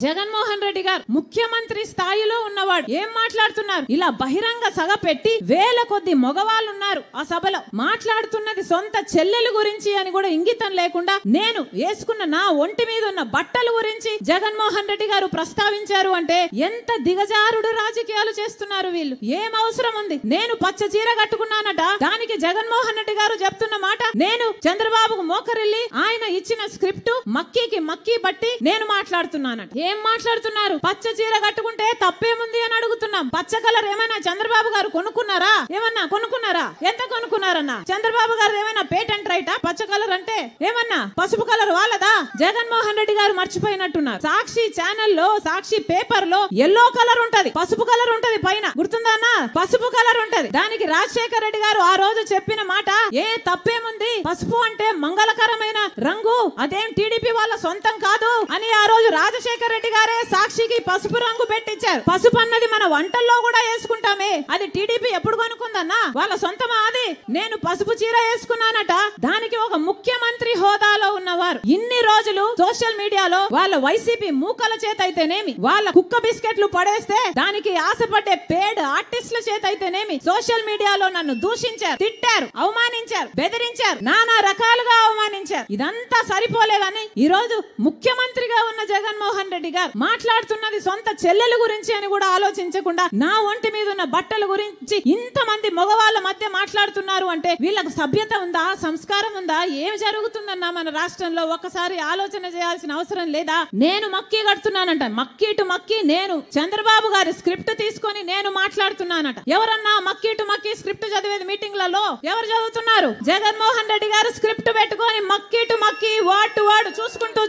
జగన్మోహన్ రెడ్డి గారు ముఖ్యమంత్రి స్థాయిలో ఉన్నవాడు ఏం మాట్లాడుతున్నారు? ఇలా బహిరంగ సభ పెట్టి వేల కొద్ది మగవాళ్ళు ఉన్నారు ఆ సభలో, మాట్లాడుతున్నది సొంత చెల్లెల గురించి అని కూడా ఇంగితం లేకుండా నేను వేసుకున్న నా ఒంటి మీద ఉన్న బట్టల గురించి జగన్మోహన్ రెడ్డి గారు ప్రస్తావించారు అంటే ఎంత దిగజారుడు రాజకీయాలు చేస్తున్నారు వీళ్ళు. ఏం అవసరం ఉంది? నేను పచ్చ చీర కట్టుకున్నానట, దానికి జగన్మోహన్ రెడ్డి గారు చెప్తున్న మాట నేను చంద్రబాబుకు మోకరిల్లి ఆయన ఇచ్చిన స్క్రిప్ట్ మక్కీ బట్టి నేను మాట్లాడుతున్నానట. ఏం మాట్లాడుతున్నారు? పచ్చ చీర కట్టుకుంటే తప్పేముంది అని అడుగుతున్నాం. పచ్చ కలర్ ఏమైనా చంద్రబాబు గారు కొనుక్కున్నారా? ఏమన్నా కొనుక్కున్నారా? ఎంత కొనుక్కున్నారన్నా? చంద్రబాబు గారు ఏమైనా పేటెంట్ రైటా? పచ్చ కలర్ అంటే ఏమన్నా పసుపు కలర్ వాళ్ళదా? జగన్మోహన్ రెడ్డి గారు మర్చిపోయినట్టున్నారు. సాక్షి ఛానల్లో, సాక్షి పేపర్ లో ఎల్లో కలర్ ఉంటది, పసుపు కలర్ ఉంటది, పైన గుర్తుందా అన్న? పసుపు కలర్ ఉంటది. దానికి రాజశేఖర రెడ్డి గారు ఆ రోజు చెప్పిన మాట ఏ తప్పేముంది, పసుపు అంటే మంగళకరమైన రంగు, అదేం టీడీపీ వాళ్ళ సొంతం కాదు అని ఆ రోజు రాజశేఖర రెడ్డి గారే సాక్షికి పసుపు రంగు పెట్టించారు. పసుపు అన్నది మన వంటల్లో కూడా వేసుకుంటామే, అది టీడీపీ ఎప్పుడు కొనుక్కుందన్నా? వాళ్ళ సొంతమా అది? నేను పసుపు చీర వేసుకున్నానట, దానికి ఒక ముఖ్యమంత్రి హోదాలో ఉన్నవారు ఇన్ని రోజులు సోషల్ మీడియాలో వాళ్ళ వైసీపీ మూకల చేత అయితేనేమి, వాళ్ళ కుక్క బిస్కెట్లు పడేస్తే దానికి ఆశపడ్డే పేడ్ ఆర్టిస్టుల చేత అయితేనేమి సోషల్ మీడియాలో నన్ను దూషించారు, తిట్టారు, అవమానించారు, బెదిరించారు, నానా రకాలుగా అవమానించారు. ఇదంతా సరిపోలేదని ఈ రోజు ముఖ్యమంత్రిగా ఉన్న జగన్మోహన్ రెడ్డి గారు మాట్లాడుతున్నది సొంత చెల్లెల గురించి అని కూడా ఆలోచించకుండా నా ఒంటి మీద ఉన్న బట్టల గురించి ఇంతమంది మగవాళ్ళ మధ్య మాట్లాడుతున్నారు అంటే వీళ్ళకు సభ్యత ఉందా? సంస్కారం ఉందా? ఏం జరుగుతుందన్నా మన రాష్ట్రంలో? ఒకసారి ఆలోచన చేయాల్సిన అవసరం లేదా? నేను మక్కీ కడుతున్నానంట, మక్కీ టు మక్కీ నేను చంద్రబాబు గారి స్క్రిప్ట్ తీసుకొని నేను మాట్లాడుతున్నానట. ఎవరన్నా మక్కీ టు మక్కీ స్క్రిప్ట్ చదివేది మీటింగ్లలో ఎవరు చదువుతున్నారు? జగన్మోహన్ రెడ్డి గారు స్క్రిప్ట్ పెట్టుకొని మక్కీ టు మక్కీ వర్డ్ టు వర్డ్ చూసుకుంటూ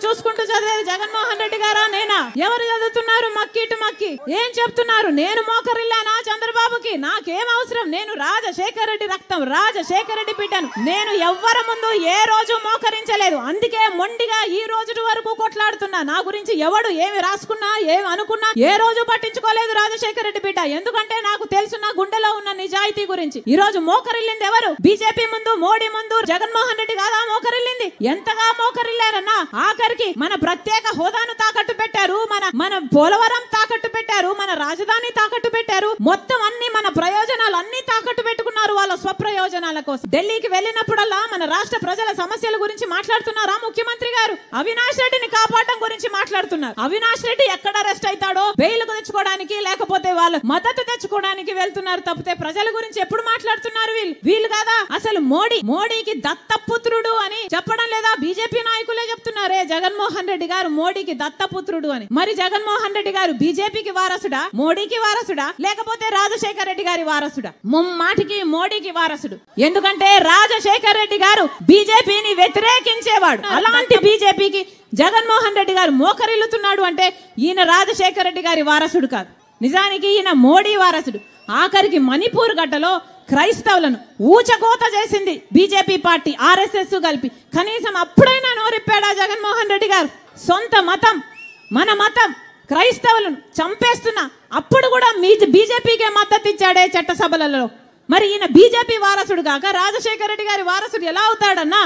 చదివేది జగన్మోహన్ రెడ్డి గారా నేనా? ఎవరు చదువుతున్నారు మక్కీ టు మక్కీ? ఏం చెప్తున్నారు? నేను మోకరిల్లానా చంద్రబాబుకి? నాకేం అవసరం? నేను రాజశేఖర రెడ్డి రక్తం, రాజశేఖర రెడ్డి బిడ్డను. నేను ఎవ్వరి ముందు ఏ రోజు మోకరించలేదు, అందుకే మొండిగా ఈ రోజు వరకు కొట్లాడుతున్నా. నా గురించి ఎవడు ఏమి రాసుకున్నా, ఏమి అనుకున్నా ఏ రోజు పట్టించుకోలేదు రాజశేఖర రెడ్డి బిడ్డ. ఎందుకంటే నాకు తెలుసు నా గుండెలో ఉన్న నిజాయితీ గురించి. ఈ రోజు మోకరిల్లింది ఎవరు? బీజేపీ ముందు, మోడీ ముందు జగన్మోహన్ రెడ్డి కాదా మోకరిల్లింది? ఎంతగా మోకరిల్లారన్నా? ఆఖరికి మన ప్రత్యేక హోదాను తాకట్టు పెట్టారు, మన పోలవరం తాకట్టు పెట్టారు, మన రాజధాని తాకట్టు పెట్టారు, మొత్తం అన్ని మన ప్రయోజనాలు అన్ని తాకట్టు పెట్టుకున్నారు వాళ్ళ స్వప్రయోజనాల కోసం. ఢిల్లీకి వెళ్ళినప్పుడల్లా మన రాష్ట్ర ప్రజల సమస్యల గురించి మాట్లాడుతున్నారా ముఖ్యమంత్రి గారు? అవినాష్ రెడ్డిని కాపాడడం గురించి మాట్లాడుతున్నారు. అవినాష్ రెడ్డి ఎక్కడ అరెస్ట్ అవుతాడో బెయిల్ తెచ్చుకోవడానికి లేకపోతే వాళ్ళ మద్దతు తెచ్చుకోవడానికి వెళ్తున్నారు తప్పితే ప్రజల గురించి ఎప్పుడు మాట్లాడుతున్నారు వీళ్ళు కాదా? అసలు మోడీకి దత్తపుత్రుడు అని చెప్పడం లేదా? బీజేపీ నాయకులే చెప్తున్నారే జగన్మోహన్ రెడ్డి గారు మోడీకి దత్తపుత్రుడు అని. మరి జగన్మోహన్ రెడ్డి గారు బీజేపీకి వారసుడా, మోడీకి వారసుడా, లేకపోతే రాజశేఖర రెడ్డి గారి వారసుడా? ముమ్మాటికి మోడీకి వారసుడు. ఎందుకంటే రాజశేఖర రెడ్డి గారు బీజేపీని వ్యతిరేకించేవాడు. అలాంటి బీజేపీకి జగన్మోహన్ రెడ్డి గారు మోకరిల్లుతున్నాడు అంటే ఈయన రాజశేఖర రెడ్డి గారి వారసుడు కాదు, నిజానికి ఈయన మోడీ వారసుడు. ఆఖరికి మణిపూర్ గడ్డలో క్రైస్తవులను ఊచకోత చేసింది బీజేపీ పార్టీ, ఆర్ఎస్ఎస్ కలిపి. కనీసం అప్పుడైనా నోరిప్పాడా జగన్మోహన్ రెడ్డి గారు? సొంత మతం, మన మతం క్రైస్తవులను చంపేస్తున్నా అప్పుడు కూడా బీజేపీకే మద్దతు ఇచ్చాడే చట్టసభలలో. మరి ఈయన బీజేపీ వారసుడు కాక రాజశేఖర రెడ్డి గారి వారసుడు ఎలా అవుతాడన్నా?